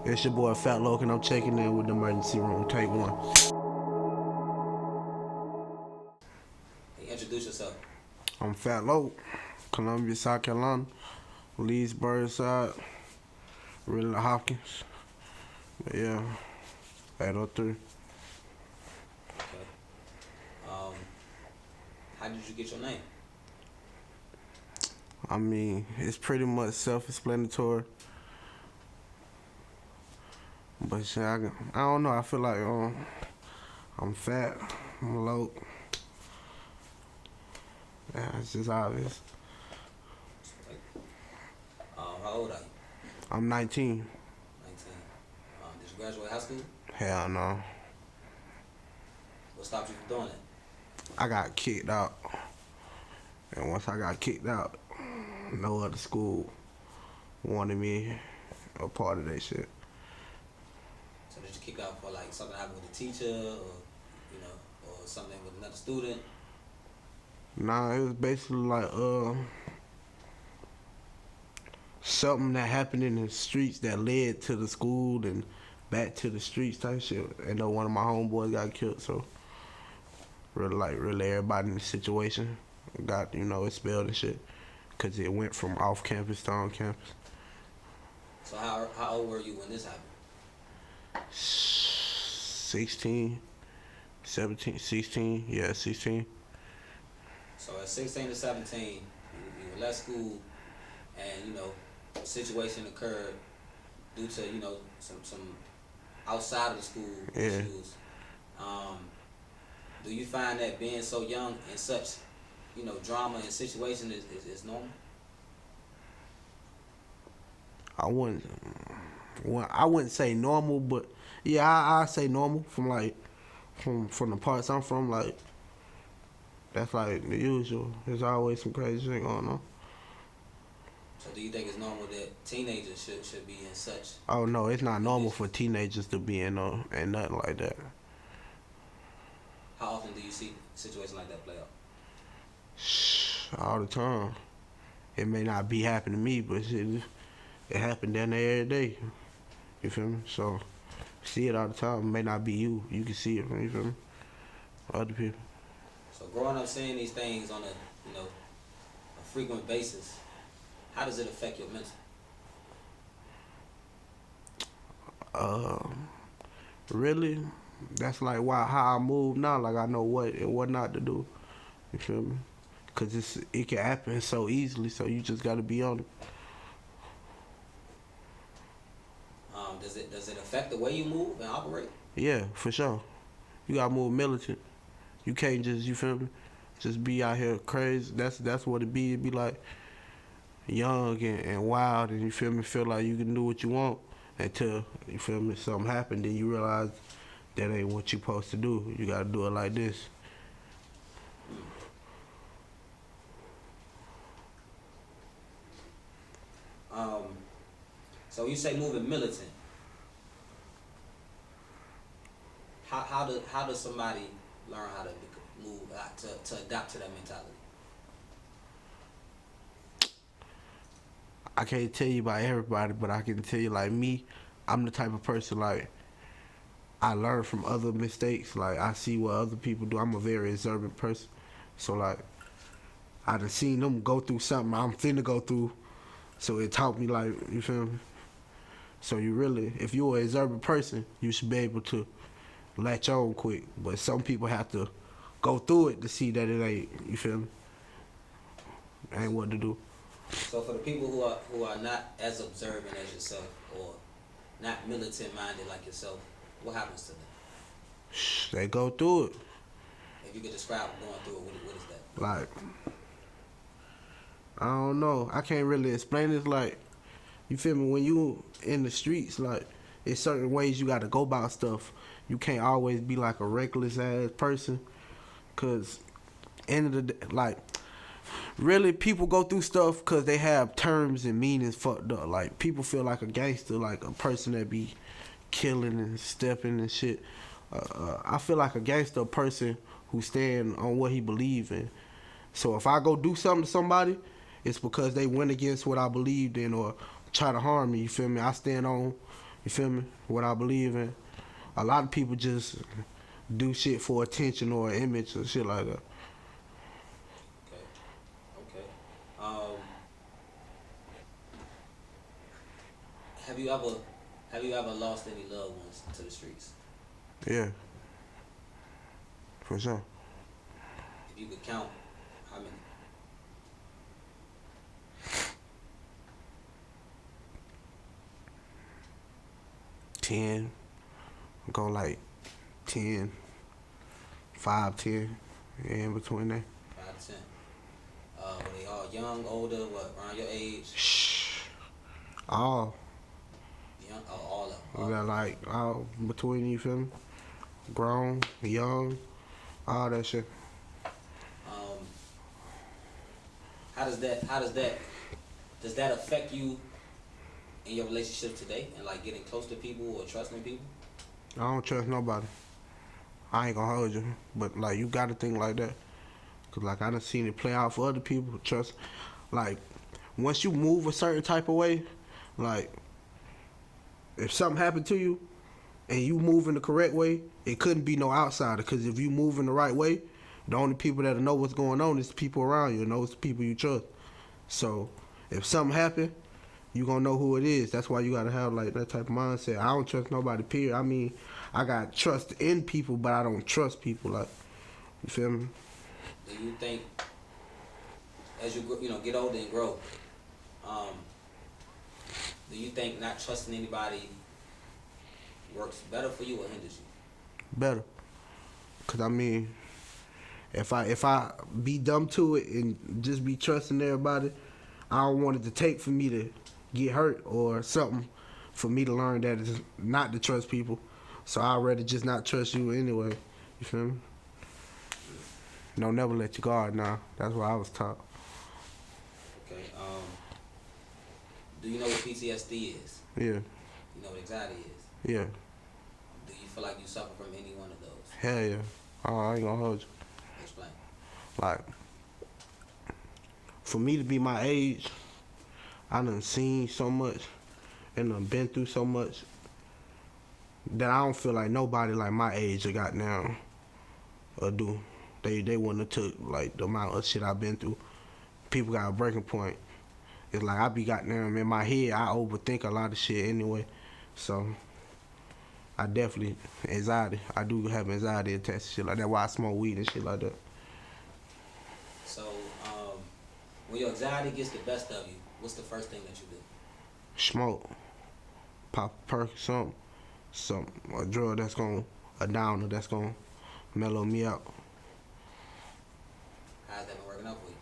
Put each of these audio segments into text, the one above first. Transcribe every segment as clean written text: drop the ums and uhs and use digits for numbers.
It's your boy Fattloc, and I'm checking in with the emergency room. Take one. Hey, introduce yourself. I'm Fattloc, Columbia, South Carolina, Leesburg side, really Hopkins. But yeah, 803. Okay. Um, how did you get your name? I mean, it's pretty much self-explanatory. But shit, I don't know. I feel like I'm fat, I'm low. Yeah, it's just obvious. Like, how old are you? I'm 19. 19. Did you graduate high school? Hell no. What stopped you from doing it? I got kicked out. And once I got kicked out, no other school wanted me a part of that shit. So did you kick out for like something happened with a teacher, or or something with another student? Nah, it was basically like something that happened in the streets that led to the school and back to the streets type shit. And though one of my homeboys got killed, so really everybody in the situation got expelled and shit, cause it went from off campus to on campus. So how old were you when this happened? 16, 17, 16, yeah, 16. So at 16 to 17, you left school, and a situation occurred due to some outside of the school Yeah. issues. Um, do you find that being so young in such drama and situation is normal? I wouldn't, well, I wouldn't say normal, but yeah, I say normal from the parts I'm from. Like that's like the usual. There's always some crazy shit going on. So do you think it's normal that teenagers should be in such Oh no, it's not normal for conditions? teenagers to be in and nothing like that. How often do you see situations like that play out? All the time. It may not be happening to me, but it happened down there every day. You feel me? So see it all the time. It may not be you. You can see it. You feel me? Other people. So growing up seeing these things on a frequent basis, how does it affect your mental? Um, Really, that's like why how I move now. Like I know what and what not to do. You feel me? Cause it can happen so easily. So you just gotta be on it. Does it affect the way you move and operate? Yeah, for sure. You gotta move militant. You can't just just be out here crazy. That's what it be. It be like young and wild, and you feel me. Feel like you can do what you want until you feel me. Something happened, then you realize that ain't what you supposed to do. You gotta do it like this. Um, so you say moving militant. How does somebody learn how to move to adapt to that mentality? I can't tell you about everybody, but I can tell you like me. I'm the type of person like I learn from other mistakes. Like I see what other people do. I'm a very observant person, so like I done seen them go through something I'm finna go through. So it taught me like you feel me. So you really, if you're an observant person, you should be able to latch on quick. But some people have to go through it to see that it ain't. You feel me? Ain't what to do. So for the people who are not as observant as yourself, or not militant minded like yourself, what happens to them? They go through it. If you could describe going through it, what is that? Like I don't know. I can't really explain it. Like you feel me? When you in the streets, like it's certain ways you got to go about stuff. You can't always be like a reckless ass person, cause end of the day, like really people go through stuff because they have terms and meanings fucked up. Like people feel like a gangster, like a person that be killing and stepping and shit. I feel like a gangster person who stand on what he believe in. So if I go do something to somebody, it's because they went against what I believed in or try to harm me. You feel me? I stand on, You feel me? What I believe in. A lot of people just do shit for attention or image or shit like that. Okay. Okay. Um, have you ever lost any loved ones to the streets? Yeah, for sure. If you could count, how many? 10, go like 10, 5, 10, yeah, in between there. 5 to 10. Were they all young, older, what, around your age? Shh. All. Young, oh, all of them. We All got of them. like all between, you feel me? Grown, young, all that shit. Um, does that affect you in your relationship today and like getting close to people or trusting people? I don't trust nobody. I ain't gonna hold you, but like you gotta think like that. Cause like I done seen it play out for other people. Trust, like once you move a certain type of way, like if something happened to you and you move in the correct way, it couldn't be no outsider. Cause if you move in the right way, the only people that know what's going on is the people around you and those people you trust. So if something happen, you gonna know who it is. That's why you gotta have like that type of mindset. I don't trust nobody. Period. I mean, I got trust in people, but I don't trust people. Like, you feel me? Do you think as you get older and grow, do you think not trusting anybody works better for you or hinders you? Better. Cause I mean, if I be dumb to it and just be trusting everybody, I don't want it to take for me to get hurt or something for me to learn that it's not to trust people. So I'd rather just not trust you anyway. You feel me? No, never let your guard down. That's what I was taught. Okay. Do you know what PTSD is? Yeah, You know what anxiety is? yeah. Do you feel like you suffer from any one of those? Hell yeah. Oh, I ain't gonna hold you. Explain. Like, for me to be my age, I done seen so much and done been through so much that I don't feel like nobody like my age or got down or do. They wouldn't have took like the amount of shit I've been through. People got a breaking point. It's like I be goddamn in my head. I overthink a lot of shit anyway. So I definitely anxiety. I do have anxiety attached to shit like that. Why I smoke weed and shit like that. So, when your anxiety gets the best of you, what's the first thing that you do? Smoke, pop a perk, some a drug a downer that's gonna mellow me out. How's that been working out for you?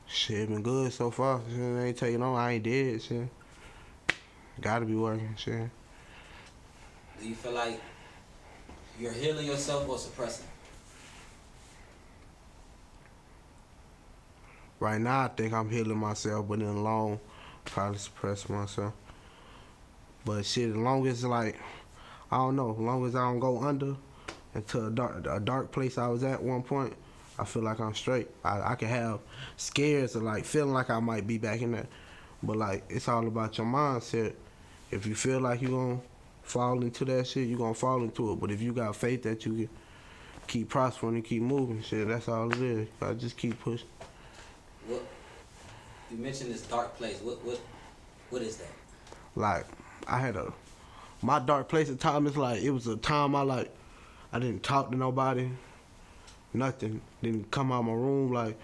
Shit been good so far. Shit ain't taking on. I ain't dead. Shit, gotta be working. Shit. Do you feel like you're healing yourself or suppressing? Right now, I think I'm healing myself, but in the long, probably suppressing myself. But shit, as long as like, I don't know, as long as I don't go under into a dark place I was at one point, I feel like I'm straight. I can have scares of like feeling like I might be back in there, but like it's all about your mindset. If you feel like you gonna fall into that shit, you gonna fall into it. But if you got faith that you can keep prospering and keep moving, shit, that's all it is. I just keep pushing. What you mentioned this dark place. What is that? Like I had my dark place at time is like it was a time I didn't talk to nobody, nothing. Didn't come out my room. Like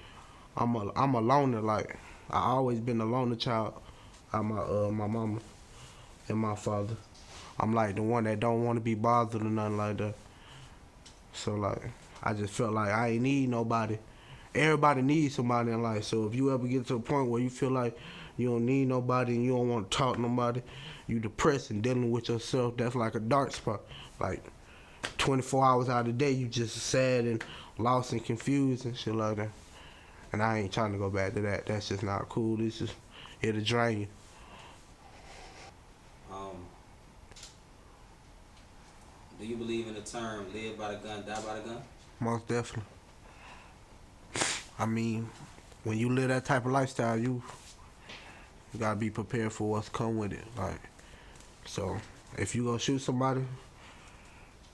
I'm a loner. Like I always been a loner child. I'm my mama and my father. I'm like the one that don't want to be bothered or nothing like that. So like I just felt like I ain't need nobody. Everybody needs somebody in life. So if you ever get to a point where you feel like you don't need nobody and you don't want to talk to nobody, you depressed and dealing with yourself, that's like a dark spot. Like 24 hours out of the day, you just sad and lost and confused and shit like that. And I ain't trying to go back to that. That's just not cool. It'll drain you. Do you believe in the term "live by the gun, die by the gun"? Most definitely. I mean, when you live that type of lifestyle, you gotta be prepared for what's come with it. Like, so if you gonna shoot somebody,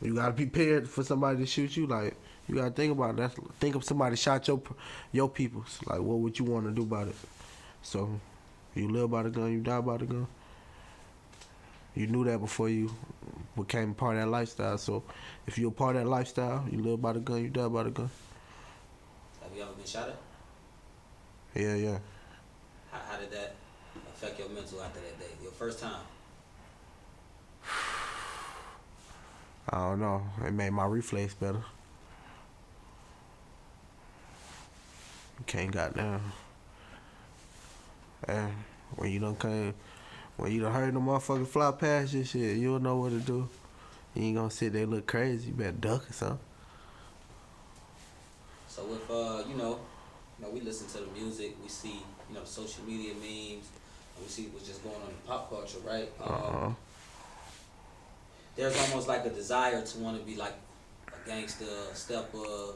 you gotta be prepared for somebody to shoot you. Like, you gotta think about that. Think if somebody shot your peoples. Like, what would you want to do about it? So, you live by the gun, you die by the gun. You knew that before you became a part of that lifestyle. So, if you're a part of that lifestyle, you live by the gun, you die by the gun. Have you ever been shot at? Yeah. How did that affect your mental after that day? Your first time? I don't know. It made my reflex better. You can't goddamn. And when you done heard the motherfucker fly past your shit, you don't know what to do. You ain't gonna sit there and look crazy. You better duck or something. So if we listen to the music, we see the social media memes, and we see what's just going on in pop culture, right? There's almost like a desire to want to be like a gangster, a stepper, or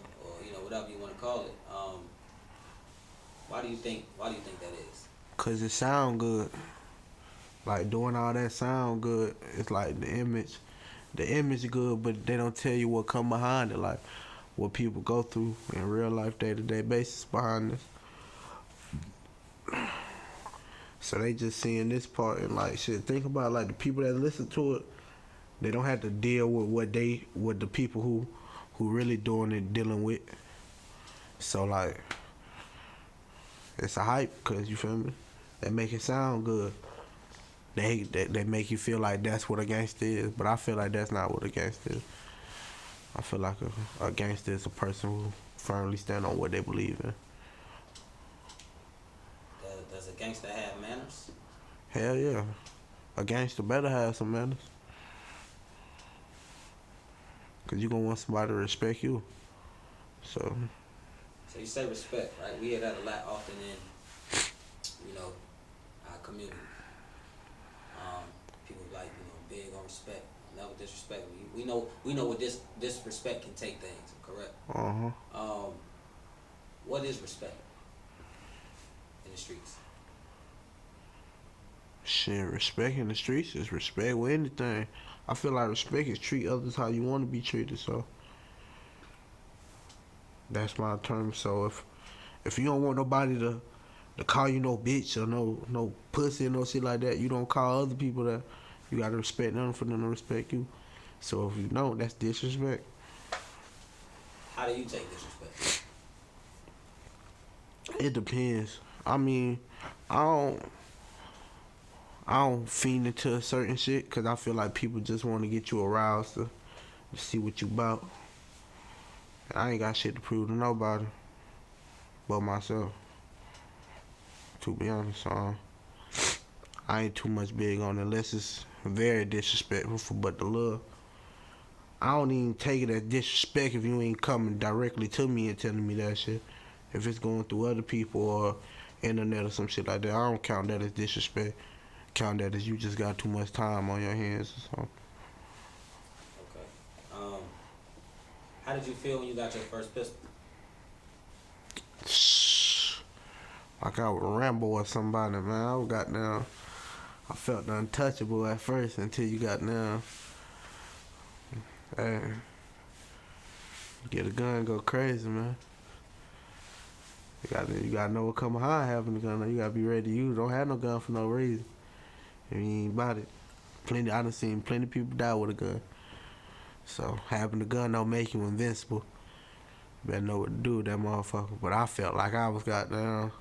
whatever you want to call it. Why do you think that is? Cause it sound good. Like, doing all that sound good. It's like the image good, but they don't tell you what come behind it. Like, what people go through in real life, day-to-day basis behind this. So they just seeing this part and like, shit, think about like the people that listen to it, they don't have to deal with what the people who really doing it dealing with. So like, it's a hype, cause you feel me? They make it sound good. They make you feel like that's what a gangster is, but I feel like that's not what a gangster is. I feel like a gangster is a person who firmly stand on what they believe in. Does a gangster have manners? Hell yeah. A gangster better have some manners. Cause you gonna want somebody to respect you. So you say respect, right? We hear that a lot often in our community. People like big on respect, never disrespect. We know what disrespect can take things. Correct. What is respect in the streets? shit, respect in the streets is respect with anything. I feel like respect is treat others how you want to be treated. So that's my term. So if you don't want nobody to call you no bitch or no pussy or no shit like that, you don't call other people that. You gotta respect them for them to respect you. So if you don't, that's disrespect. How do you take disrespect? It depends. I mean, I don't fiend into a certain shit because I feel like people just want to get you aroused to see what you about. I ain't got shit to prove to nobody but myself. To be honest, I ain't too much big on it unless it's very disrespectful. But the love, I don't even take it as disrespect if you ain't coming directly to me and telling me that shit. If it's going through other people or internet or some shit like that, I don't count that as disrespect. Count that as you just got too much time on your hands or something. Okay. How did you feel when you got your first pistol? Like I was Rambo or somebody, man. I felt untouchable at first until you got down. Hey, get a gun, go crazy, man. You gotta know what come behind having a gun. You gotta be ready to use. Don't have no gun for no reason. If you ain't about it. I done seen plenty of people die with a gun. So having a gun don't make you invincible. You better know what to do with that motherfucker. But I felt like I was goddamn.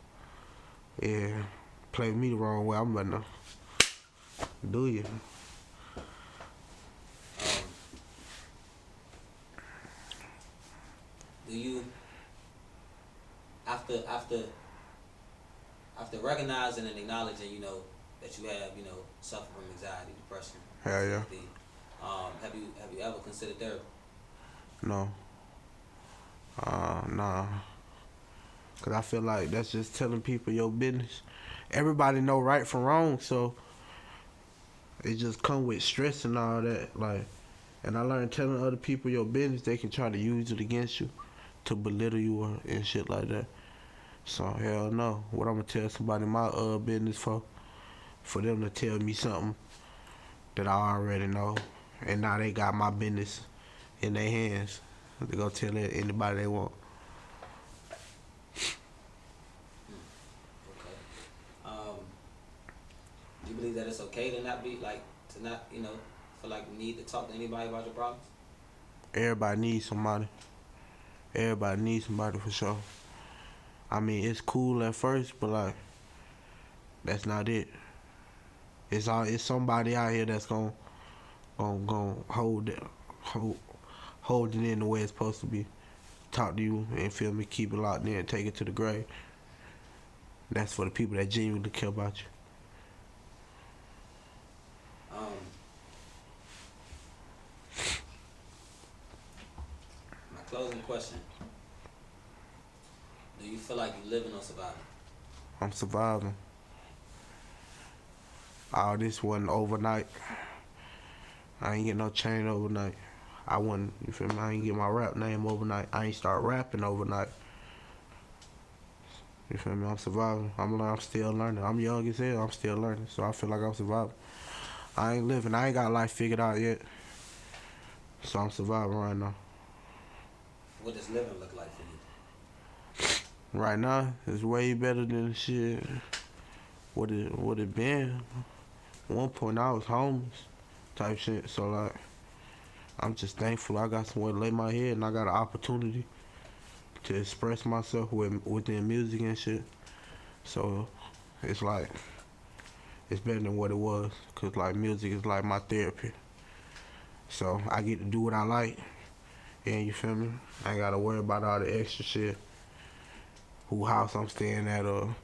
Yeah, play me the wrong way. I'm gonna do you. Do you after recognizing and acknowledging that you have suffer from anxiety, depression, Hell yeah. anxiety, have you ever considered therapy? No. Nah. Cause I feel like that's just telling people your business. Everybody know right from wrong, so it just come with stress and all that. Like, and I learned telling other people your business, they can try to use it against you to belittle you and shit like that. So hell no. What I'm gonna tell somebody my business for them to tell me something that I already know, and now they got my business in their hands. They go tell it anybody they want. Okay. Do you believe that it's okay to not be like to not feel like you need to talk to anybody about your problems? Everybody needs somebody. Everybody needs somebody for sure. I mean, it's cool at first, but like that's not it. It's somebody out here that's gonna hold it in the way it's supposed to be. Talk to you and feel me, keep it locked in, take it to the grave. That's for the people that genuinely care about you. Um, my closing question: do you feel like you living or surviving? I'm surviving. All this wasn't overnight. I ain't get no chain overnight. I wasn't, you feel me? I ain't get my rap name overnight. I ain't start rapping overnight. You feel me? I'm surviving. I'm still learning. I'm young as hell. I'm still learning. So I feel like I'm surviving. I ain't living. I ain't got life figured out yet. So I'm surviving right now. What does living look like for you? Right now, it's way better than the shit. What it been? At one point I was homeless type shit. So like, I'm just thankful I got somewhere to lay my head and I got an opportunity to express myself within music and shit. So it's like, it's better than what it was. Cause like music is like my therapy. So I get to do what I like. And you feel me? I ain't gotta worry about all the extra shit. Who house I'm staying at or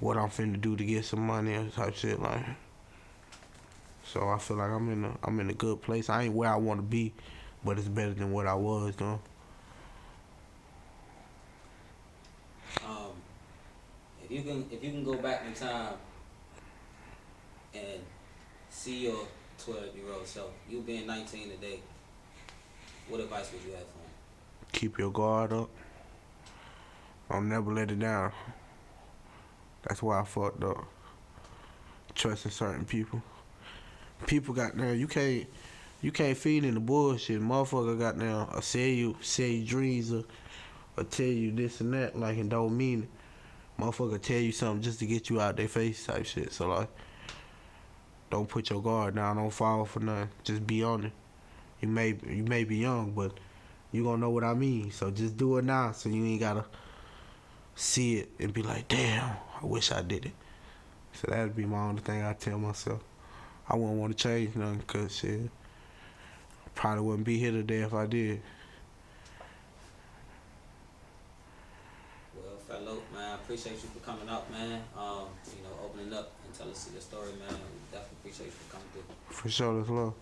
what I'm finna do to get some money or type shit like. So I feel like I'm in a good place. I ain't where I wanna be, but it's better than what I was though. Um, if you can go back in time and see your 12-year-old self, you being 19 today, what advice would you have for him? Keep your guard up. Don't never let it down. That's why I fucked up. Trusting certain people. People got there. You can't feed in the bullshit. Motherfucker got there. Or sell you dreams or tell you this and that like it don't mean it. Motherfucker tell you something just to get you out their face type shit. So like, don't put your guard down. Don't fall for nothing. Just be on it. You may be young, but you gonna know what I mean. So just do it now, so you ain't gotta see it and be like, damn, I wish I did it. So that'd be my only thing I tell myself. I wouldn't want to change nothing, cause shit, probably wouldn't be here today if I did. Well, Fattloc, man, I appreciate you for coming out, man. Opening up and telling us your story, man. We definitely appreciate you for coming through. For sure, that's love.